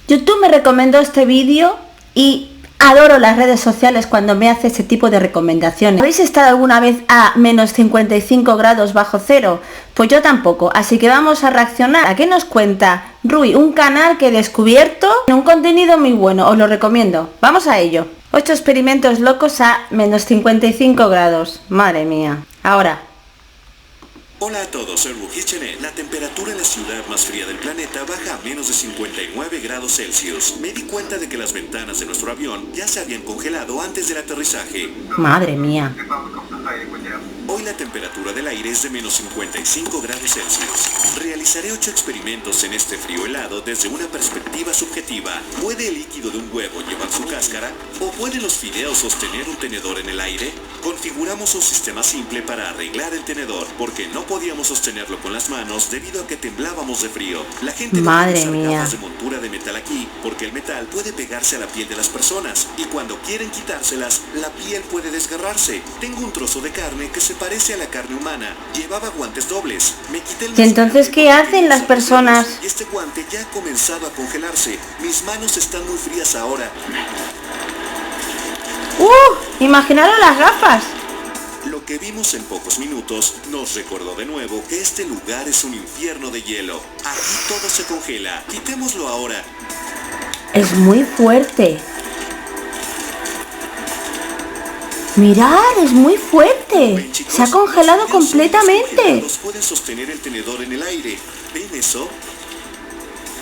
YouTube me recomendó este vídeo y adoro las redes sociales cuando me hace ese tipo de recomendaciones. ¿Habéis estado alguna vez a menos 55 grados bajo cero? Pues yo tampoco, así que vamos a reaccionar. ¿A qué nos cuenta Rui? Un canal que he descubierto, un contenido muy bueno, os lo recomiendo. Vamos a ello. 8 experimentos locos a menos 55 grados. Madre mía. Ahora. Hola a todos, soy Rui Chenet. La temperatura en la ciudad más fría del planeta baja a menos de 59 grados Celsius. Me di cuenta de que las ventanas de nuestro avión ya se habían congelado antes del aterrizaje. Madre mía. Hoy la temperatura del aire es de menos 55 grados Celsius. Realizaré 8 experimentos en este frío helado desde una perspectiva subjetiva. ¿Puede el líquido de un huevo llevar su cáscara? ¿O pueden los fideos sostener un tenedor en el aire? Configuramos un sistema simple para arreglar el tenedor, porque no podíamos sostenerlo con las manos debido a que temblábamos de frío. La gente no puede usar gafas de montura de metal aquí, porque el metal puede pegarse a la piel de las personas, y cuando quieren quitárselas, la piel puede desgarrarse. Tengo un trozo de carne que se parece a la carne humana. Llevaba guantes dobles. Me quité el... ¿Y entonces qué hacen las personas? Y este guante ya ha comenzado a congelarse. Mis manos están muy frías ahora. Imaginaros las gafas. Lo que vimos en pocos minutos nos recordó de nuevo que este lugar es un infierno de hielo. Aquí todo se congela. Quitémoslo ahora. Es muy fuerte. Mirad, es muy fuerte. ¿Ven, chicos? Se ha congelado Los fideos completamente. pueden sostener el tenedor en el aire. ¿Ven eso?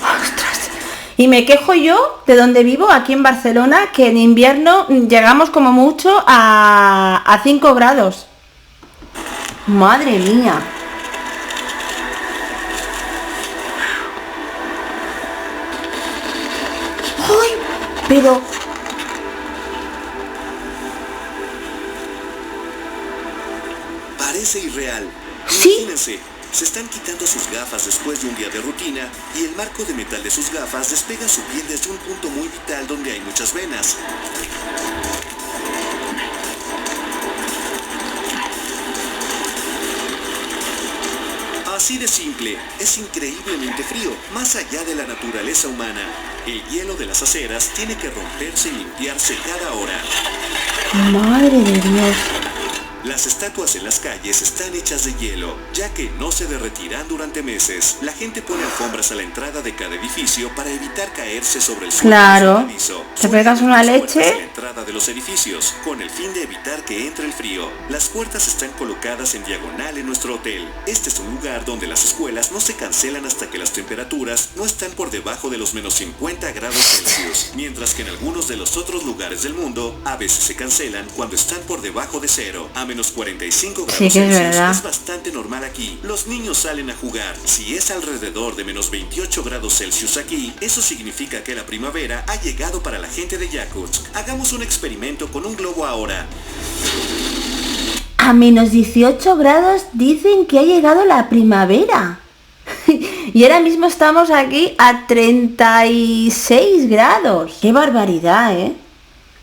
¡Ostras! Y me quejo yo de donde vivo, aquí en Barcelona, que en invierno llegamos como mucho a 5 grados. Madre mía. ¡Ay! Pero... Parece irreal. ¿Sí? Imagínense, se están quitando sus gafas después de un día de rutina y el marco de metal de sus gafas despega su piel desde un punto muy vital donde hay muchas venas. Así de simple, es increíblemente frío, más allá de la naturaleza humana. El hielo de las aceras tiene que romperse y limpiarse cada hora. Madre de Dios. Las estatuas en las calles están hechas de hielo, ya que no se derretirán durante meses. La gente pone alfombras a la entrada de cada edificio para evitar caerse sobre el suelo. Claro. Te pegas una leche. A la entrada de los edificios, con el fin de evitar que entre el frío. Las puertas están colocadas en diagonal en nuestro hotel. Este es un lugar donde las escuelas no se cancelan hasta que las temperaturas no están por debajo de los menos 50 grados Celsius. Mientras que en algunos de los otros lugares del mundo, a veces se cancelan cuando están por debajo de cero. A menos 45 grados Celsius es bastante normal aquí. Los niños salen a jugar. Si es alrededor de menos 28 grados Celsius aquí, eso significa que la primavera ha llegado para la gente de Yakutsk. Hagamos un experimento con un globo ahora. A menos 18 grados dicen que ha llegado la primavera. Y ahora mismo estamos aquí a 36 grados. ¡Qué barbaridad, eh!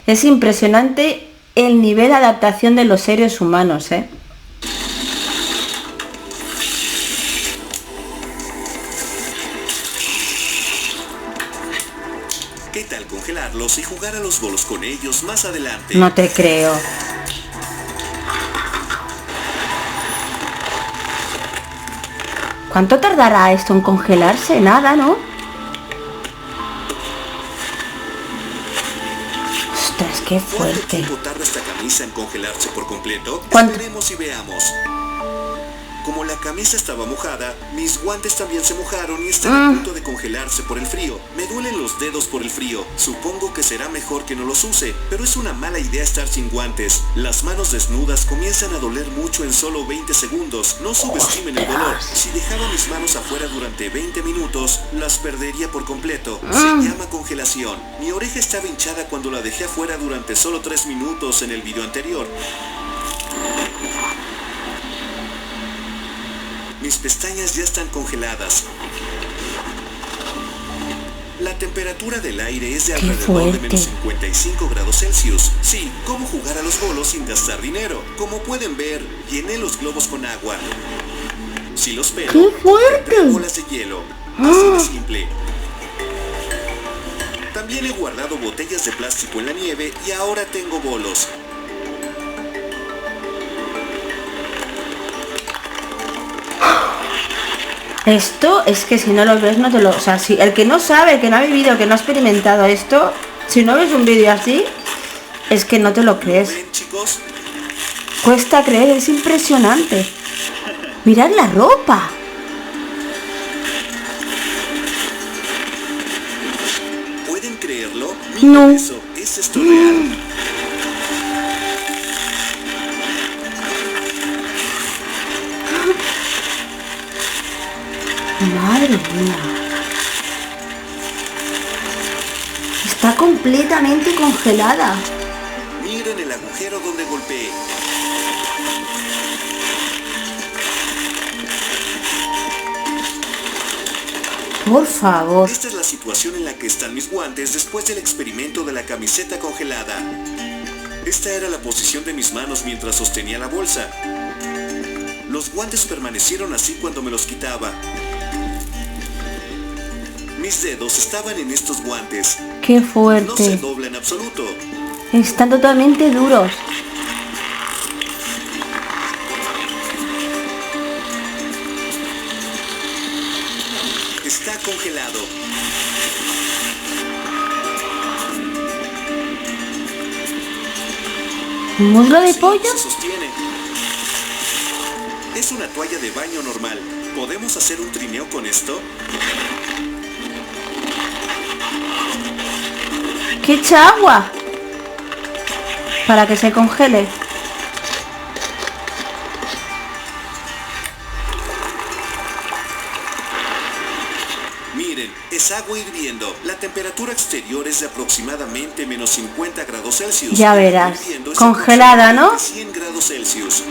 Es impresionante el nivel de adaptación de los seres humanos, ¿eh? ¿Qué tal congelarlos y jugar a los bolos con ellos más adelante? No te creo. ¿Cuánto tardará esto en congelarse? Nada, ¿no? Ostras, qué fuerte. ¿Cuánto tiempo tarda esta camisa en congelarse por completo? Esperemos y veamos. Como la camisa estaba mojada, mis guantes también se mojaron y están a punto de congelarse por el frío. Me duelen los dedos por el frío. Supongo que será mejor que no los use, pero es una mala idea estar sin guantes. Las manos desnudas comienzan a doler mucho en solo 20 segundos. No subestimen el dolor. Si dejaba mis manos afuera durante 20 minutos, las perdería por completo. Se llama congelación. Mi oreja estaba hinchada cuando la dejé afuera durante solo 3 minutos en el video anterior. Mis pestañas ya están congeladas. La temperatura del aire es de alrededor de menos 55 grados Celsius. Sí, ¿cómo jugar a los bolos sin gastar dinero? Como pueden ver, llené los globos con agua. Si los pelo, tendré bolas de hielo. Así de simple. También he guardado botellas de plástico en la nieve y ahora tengo bolos. Esto es que si no lo ves no te lo... O sea, si el que no sabe, el que no ha vivido, que no ha experimentado esto, si no ves un vídeo así, es que no te lo crees. ¿Ven, chicos? Cuesta creer, es impresionante. Mirad la ropa. ¿Pueden creerlo? No. Miren eso, ¿es esto real? Madre mía. Está completamente congelada. Miren el agujero donde golpeé. Por favor. Esta es la situación en la que están mis guantes después del experimento de la camiseta congelada. Esta era la posición de mis manos mientras sostenía la bolsa. Los guantes permanecieron así cuando me los quitaba. Mis dedos estaban en estos guantes. Qué No se fuerte. dobla en absoluto. Están totalmente duros. Está congelado. ¿Muslo de Sí, pollo? se sostiene. Es una toalla de baño normal. ¿Podemos hacer un trineo con esto? ¿Qué echa agua? Para que se congele. Miren, es agua hirviendo. La temperatura exterior es de aproximadamente menos 50 grados Celsius. Ya Y verás. hirviendo es Congelada, ¿no? aproximadamente 100 grados Celsius.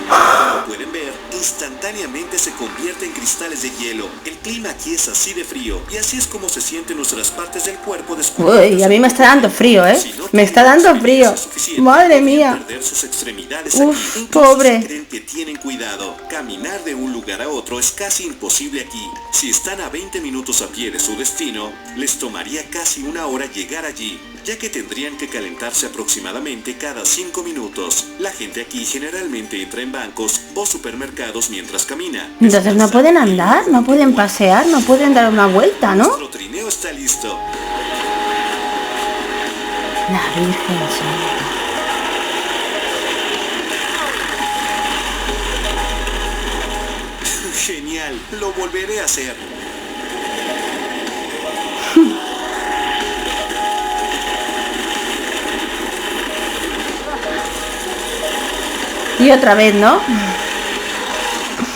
Como pueden ver, instantáneamente se convierte en cristales de hielo. El clima aquí es así de frío y así es como se sienten nuestras partes del cuerpo después. Uy, a mí me está dando frío, ¿eh? Me está dando frío. Madre mía. Perder sus extremidades Uf, aquí. Incluso pobre. si creen que tienen cuidado. Caminar de un lugar a otro es casi imposible aquí. Si están a 20 minutos a pie de su destino, les tomaría casi una hora llegar allí, ya que tendrían que calentarse aproximadamente cada 5 minutos. La gente aquí generalmente entra en bancos o supermercados mientras camina. Entonces no pueden andar, no pueden pasear, no pueden dar una vuelta, ¿no? Nuestro trineo está listo. La Virgen Santa. Genial, lo volveré a hacer. Y otra vez, ¿no?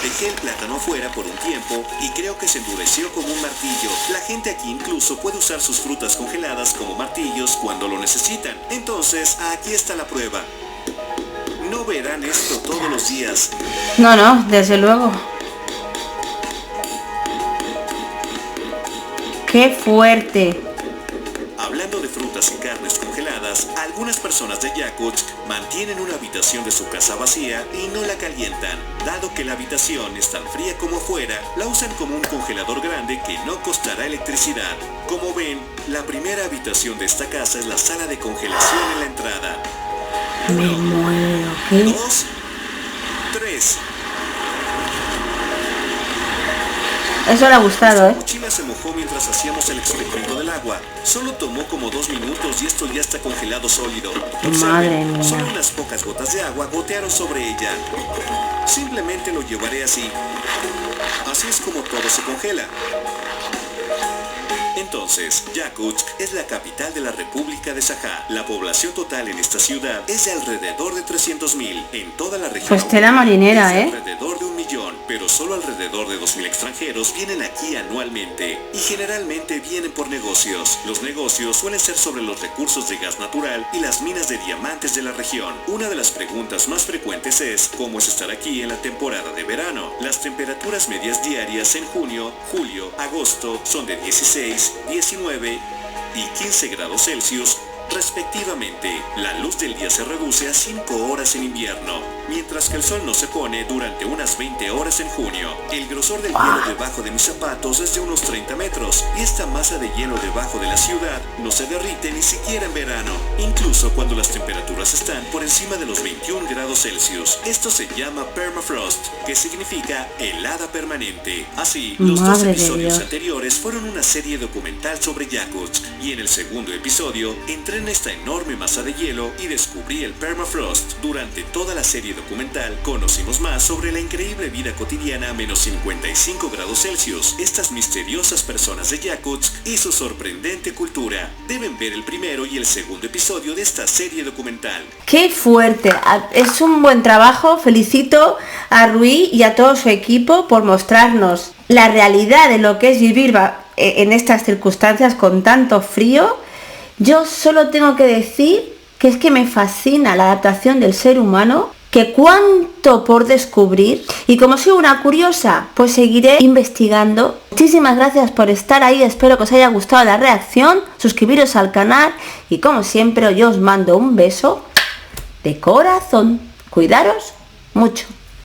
Dejé el plátano afuera por un tiempo y creo que se endureció como un martillo. La gente aquí incluso puede usar sus frutas congeladas como martillos cuando lo necesitan. Entonces, aquí está la prueba. No verán esto todos los días. No, no, desde luego. ¡Qué fuerte! Hablando de frutas y carnes congeladas, algunas personas de Yakutsk mantienen una habitación de su casa vacía y no la calientan. Dado que la habitación es tan fría como afuera, la usan como un congelador grande que no costará electricidad. Como ven, la primera habitación de esta casa es la sala de congelación en la entrada. Me muero, ¿qué? 2, 3. Eso le ha gustado, La ¿eh? mochila se mojó mientras hacíamos el experimento del agua. Solo tomó como 2 minutos y esto ya está congelado sólido. Madre Observen, mía. solo unas pocas gotas de agua gotearon sobre ella. Simplemente lo llevaré así. Así es como todo se congela. Entonces, Yakutsk es la capital de la República de Sajá. La población total en esta ciudad es de alrededor de 300.000. En toda la región Pues tela marinera, es de ¿eh? alrededor de 1 millón, pero solo alrededor de 2.000 extranjeros vienen aquí anualmente y generalmente vienen por negocios. Los negocios suelen ser sobre los recursos de gas natural y las minas de diamantes de la región. Una de las preguntas más frecuentes es ¿cómo es estar aquí en la temporada de verano? Las temperaturas medias diarias en junio, julio, agosto son de 16, 19 y 15 grados Celsius respectivamente. La luz del día se reduce a 5 horas en invierno, mientras que el sol no se pone durante unas 20 horas en junio. El grosor del hielo debajo de mis zapatos es de unos 30 metros, y esta masa de hielo debajo de la ciudad no se derrite ni siquiera en verano, incluso cuando las temperaturas están por encima de los 21 grados Celsius. Esto se llama permafrost, que significa helada permanente. Así, los dos episodios anteriores fueron una serie documental sobre Yakutsk, y en el segundo episodio entré en esta enorme masa de hielo y descubrí el permafrost. Durante toda la serie documental conocimos más sobre la increíble vida cotidiana a menos 55 grados Celsius, estas misteriosas personas de Yakutsk y su sorprendente cultura. Deben ver el primero y el segundo episodio de esta serie documental. ¡Qué fuerte! Es un buen trabajo. Felicito a Rui y a todo su equipo por mostrarnos la realidad de lo que es vivir en estas circunstancias con tanto frío. Yo solo tengo que decir que es que me fascina la adaptación del ser humano, que cuánto por descubrir, y como soy una curiosa, pues seguiré investigando. Muchísimas gracias por estar ahí, espero que os haya gustado la reacción, suscribiros al canal y como siempre yo os mando un beso de corazón. Cuidaros mucho.